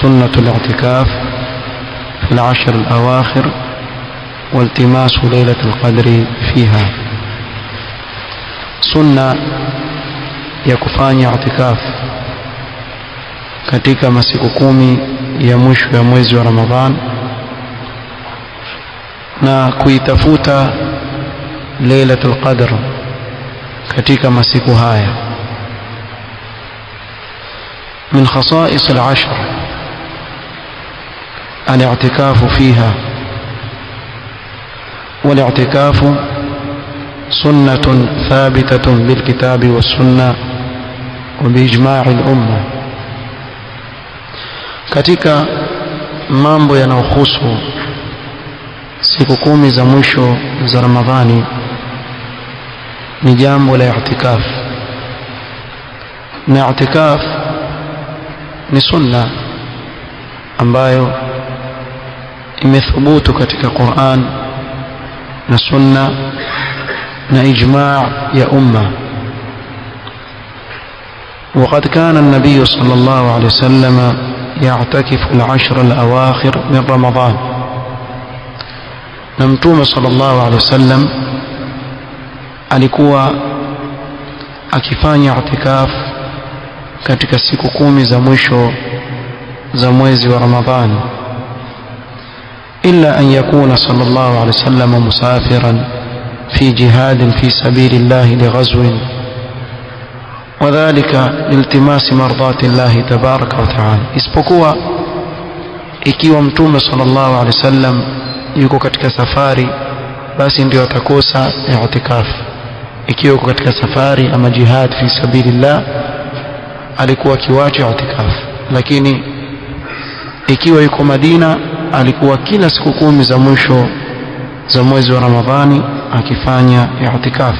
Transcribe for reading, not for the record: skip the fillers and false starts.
سنة الاعتكاف في العشر الأواخر والتماس ليلة القدر فيها. سنة ya kufanya i'tikaf katika masiku 10 ya mwisho ya mwezi wa Ramadhan na kuitafuta Lailatul Qadr katika masiku haya. من خصائص العشر الاعتكاف فيها، والاعتكاف سنة ثابتة بالكتاب والسنة وبإجماع الأمة. katika mambo yanayohusu siku 10 za mwisho za Ramadhani ni jambo la i'tikaf. Na i'tikaf ni sunna ambayo imethubutu katika Qur'an na sunna na ijma' ya umma. وقد كان النبي صلى الله عليه وسلم يعتكف العشر الأواخر من رمضان. نمتوم صلى الله عليه وسلم alikuwa akifanya i'tikaf katika siku 10 za mwisho za mwezi wa Ramadhani, illa an yakuna sallallahu alayhi wasallam musafiran fi jihad fi sabilillah lighazwin wadhālika liltimasi mardati Allah tabaraka wa ta'ala, isipokuwa ikiwa mtume sallallahu alayhi wasallam yuko katika safari, basi ndio atakosa i'tikaf. Ikiwa yuko katika safari ama jihad fi sabilillah alikuwa kiwacha i'tikaf, lakini ikiwa yuko Madina alikuwa kila siku 10 za mwisho za mwezi wa Ramadhani akifanya i'tikaf.